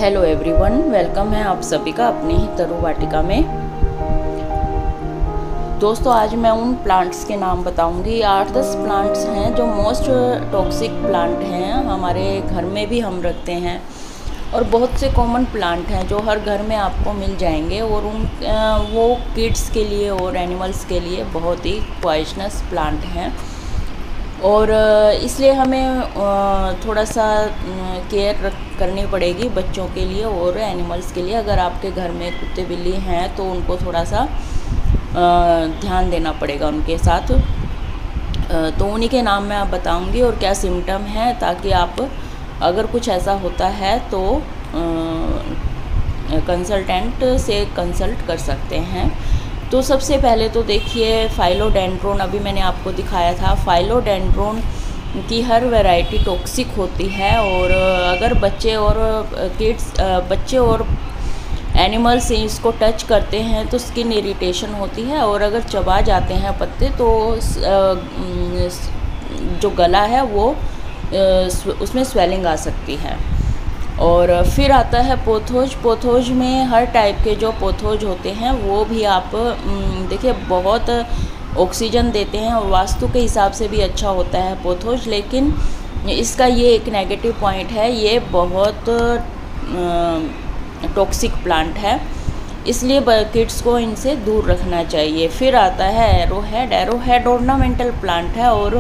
Hello everyone, welcome है आप सभी का अपनी ही तरु वाटिका में। दोस्तों, आज मैं उन प्लांट्स के नाम बताऊंगी। 8-10 प्लांट्स हैं जो मोस्ट टॉक्सिक प्लांट हैं, हमारे घर में भी हम रखते हैं और बहुत से कॉमन प्लांट हैं जो हर घर में आपको मिल जाएंगे और वो किड्स के लिए और एनिमल्स के लिए बहुत ही पॉइजनस प्लांट हैं और इसलिए हमें थोड़ा सा केयर करनी पड़ेगी बच्चों के लिए और एनिमल्स के लिए। अगर आपके घर में कुत्ते बिल्ली हैं तो उनको थोड़ा सा ध्यान देना पड़ेगा उनके साथ। तो उन्हीं के नाम मैं आप बताऊंगी और क्या सिम्टम है, ताकि आप अगर कुछ ऐसा होता है तो कंसल्टेंट से कंसल्ट कर सकते हैं। तो सबसे पहले तो देखिए फिलोडेंड्रोन, अभी मैंने आपको दिखाया था। फिलोडेंड्रोन की हर वैरायटी टॉक्सिक होती है और अगर बच्चे और एनिमल्स इसको टच करते हैं तो स्किन इरिटेशन होती है और अगर चबा जाते हैं पत्ते तो जो गला है वो उसमें स्वेलिंग आ सकती है। और फिर आता है पोथोज। पोथोज में हर टाइप के जो पोथोज होते हैं वो भी आप देखिए बहुत ऑक्सीजन देते हैं और वास्तु के हिसाब से भी अच्छा होता है पोथोज, लेकिन इसका ये एक नेगेटिव पॉइंट है, ये बहुत टॉक्सिक प्लांट है, इसलिए किड्स को इनसे दूर रखना चाहिए। फिर आता है एरोहेड। एरोहेड ऑर्नामेंटल प्लांट है और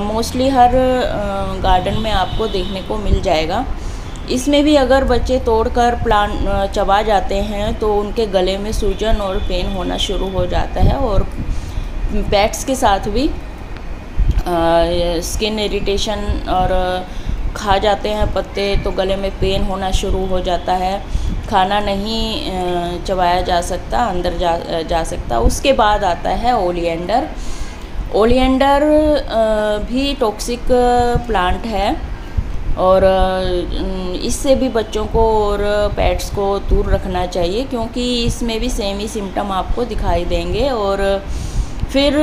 मोस्टली हर गार्डन में आपको देखने को मिल जाएगा। इसमें भी अगर बच्चे तोड़कर प्लांट चबा जाते हैं तो उनके गले में सूजन और पेन होना शुरू हो जाता है और पेट्स के साथ भी स्किन इरिटेशन और खा जाते हैं पत्ते तो गले में पेन होना शुरू हो जाता है, खाना नहीं चबाया जा सकता, अंदर जा सकता। उसके बाद आता है ओलिएंडर। ओलिएंडर भी टॉक्सिक प्लांट है और इससे भी बच्चों को और पेट्स को दूर रखना चाहिए, क्योंकि इसमें भी सेम ही सिम्टम आपको दिखाई देंगे। और फिर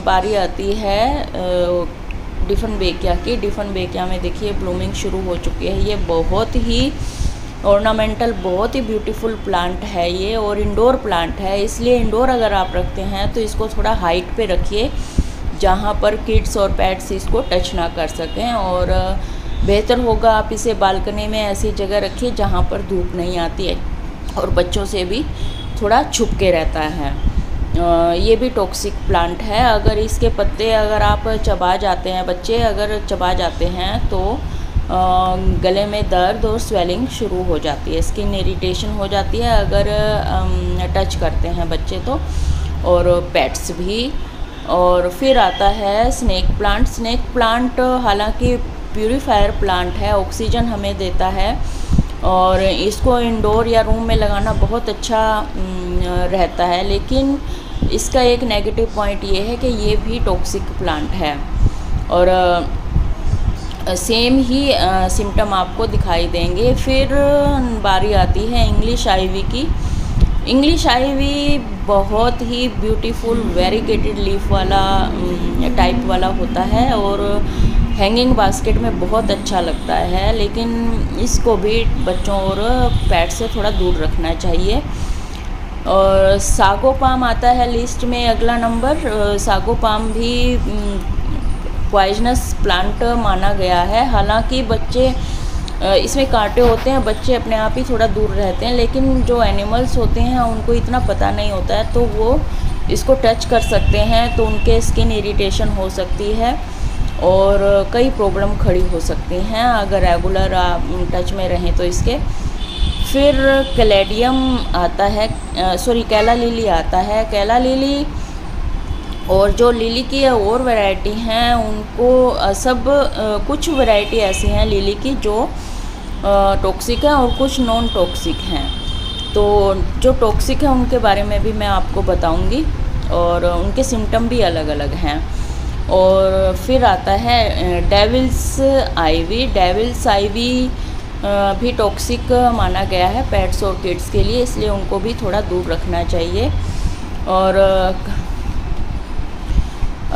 बारी आती है डिफनबेकिया की। डिफनबेकिया में देखिए ब्लूमिंग शुरू हो चुकी है। ये बहुत ही ऑर्नामेंटल, बहुत ही ब्यूटीफुल प्लांट है ये और इंडोर प्लांट है, इसलिए इंडोर अगर आप रखते हैं तो इसको थोड़ा हाइट पे रखिए जहाँ पर किड्स और पेट्स इसको टच ना कर सकें। और बेहतर होगा आप इसे बालकनी में ऐसी जगह रखिए जहाँ पर धूप नहीं आती है और बच्चों से भी थोड़ा छुप के रहता है। ये भी टॉक्सिक प्लांट है। अगर इसके पत्ते अगर आप चबा जाते हैं, बच्चे अगर चबा जाते हैं तो गले में दर्द और स्वेलिंग शुरू हो जाती है, स्किन इरिटेशन हो जाती है अगर टच करते हैं बच्चे तो, और पेट्स भी। और फिर आता है स्नेक प्लांट। स्नेक प्लांट हालांकि प्यूरीफायर प्लांट है, ऑक्सीजन हमें देता है और इसको इंडोर या रूम में लगाना बहुत अच्छा रहता है, लेकिन इसका एक नेगेटिव पॉइंट ये है कि ये भी टॉक्सिक प्लांट है और सेम ही सिम्टम आपको दिखाई देंगे। फिर बारी आती है इंग्लिश आइवी की। इंग्लिश आइवी बहुत ही ब्यूटीफुल वेरीगेटेड लीफ वाला टाइप वाला होता है और हैंगिंग बास्केट में बहुत अच्छा लगता है, लेकिन इसको भी बच्चों और पेट से थोड़ा दूर रखना चाहिए। और सागोपाम आता है लिस्ट में अगला नंबर। सागोपाम भी पॉइजनस प्लांट माना गया है। हालांकि बच्चे इसमें कांटे होते हैं, बच्चे अपने आप ही थोड़ा दूर रहते हैं, लेकिन जो एनिमल्स होते हैं उनको इतना पता नहीं होता है तो वो इसको टच कर सकते हैं, तो उनके स्किन इरिटेशन हो सकती है और कई प्रॉब्लम खड़ी हो सकती हैं अगर रेगुलर टच में रहें तो इसके। फिर कैलेडियम आता है, कैला लिली आता है। कैला लिली और जो लिली की और वैरायटी हैं उनको सब कुछ वैरायटी ऐसी हैं लिली की जो टॉक्सिक है और कुछ नॉन टॉक्सिक हैं। तो जो टॉक्सिक है उनके बारे में भी मैं आपको बताऊंगी और उनके सिम्टम भी अलग अलग हैं। और फिर आता है डेविल्स आइवी। डेविल्स आइवी भी टॉक्सिक माना गया है पेट्स और किड्स के लिए, इसलिए उनको भी थोड़ा दूर रखना चाहिए। और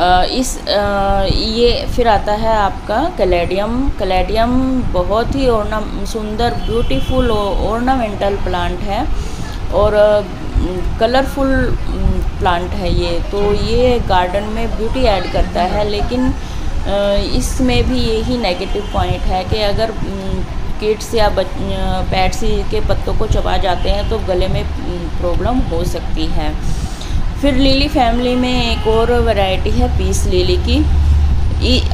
ये फिर आता है आपका कैलेडियम। कैलेडियम बहुत ही सुंदर ब्यूटीफुल ऑर्नामेंटल प्लांट है और कलरफुल प्लांट है ये। तो ये गार्डन में ब्यूटी ऐड करता है, लेकिन इसमें भी यही नेगेटिव पॉइंट है कि अगर किड्स या पेट्स के पत्तों को चबा जाते हैं तो गले में प्रॉब्लम हो सकती है। फिर लिली फैमिली में एक और वैरायटी है पीस लिली की।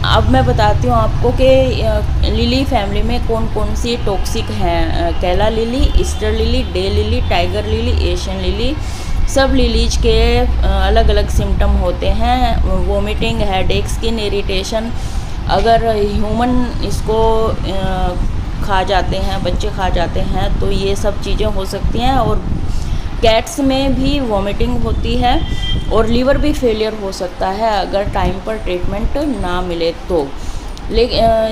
अब मैं बताती हूँ आपको कि लिली फैमिली में कौन कौन सी टॉक्सिक हैं। Calla lily, Easter lily, day lily, tiger lily, Asian lily, सब लिलीज के अलग अलग सिम्टम होते हैं। Vomiting, headache, skin irritation. अगर ह्यूमन इसको खा जाते हैं, बच्चे खा जाते हैं, तो ये सब चीज़ें हो सकती हैं। और कैट्स में भी वॉमिटिंग होती है और लीवर भी फेलियर हो सकता है अगर टाइम पर ट्रीटमेंट ना मिले तो।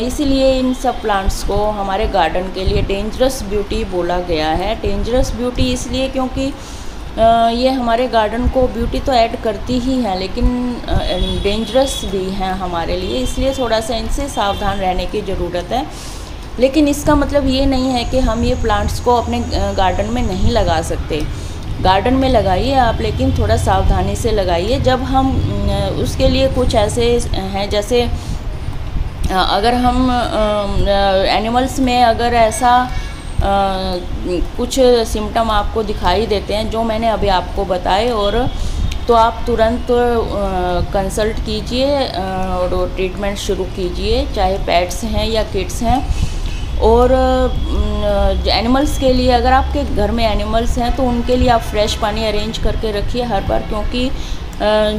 इसीलिए इन सब प्लांट्स को हमारे गार्डन के लिए डेंजरस ब्यूटी बोला गया है। डेंजरस ब्यूटी इसलिए क्योंकि ये हमारे गार्डन को ब्यूटी तो ऐड करती ही है, लेकिन डेंजरस भी हैं हमारे लिए, इसलिए थोड़ा सा इनसे सावधान रहने की ज़रूरत है। लेकिन इसका मतलब ये नहीं है कि हम ये प्लांट्स को अपने गार्डन में नहीं लगा सकते। गार्डन में लगाइए आप, लेकिन थोड़ा सावधानी से लगाइए। जब हम उसके लिए कुछ ऐसे हैं, जैसे अगर हम एनिमल्स में अगर ऐसा कुछ सिम्टम आपको दिखाई देते हैं जो मैंने अभी आपको बताए, और तो आप तुरंत कंसल्ट कीजिए और ट्रीटमेंट शुरू कीजिए, चाहे पेट्स हैं या किड्स हैं। और एनिमल्स के लिए, अगर आपके घर में एनिमल्स हैं तो उनके लिए आप फ्रेश पानी अरेंज करके रखिए हर बार, क्योंकि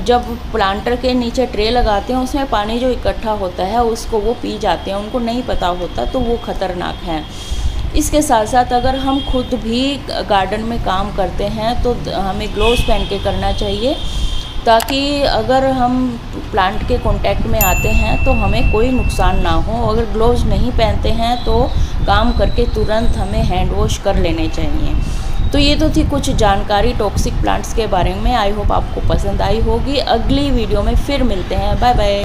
जब प्लांटर के नीचे ट्रे लगाते हैं उसमें पानी जो इकट्ठा होता है उसको वो पी जाते हैं, उनको नहीं पता होता, तो वो ख़तरनाक है। इसके साथ साथ अगर हम खुद भी गार्डन में काम करते हैं तो हमें ग्लोव्स पहन के करना चाहिए, ताकि अगर हम प्लांट के कांटेक्ट में आते हैं तो हमें कोई नुकसान ना हो। अगर ग्लोव्स नहीं पहनते हैं तो काम करके तुरंत हमें हैंड वॉश कर लेने चाहिए। तो ये तो थी कुछ जानकारी टॉक्सिक प्लांट्स के बारे में। आई होप आपको पसंद आई होगी। अगली वीडियो में फिर मिलते हैं। Bye bye.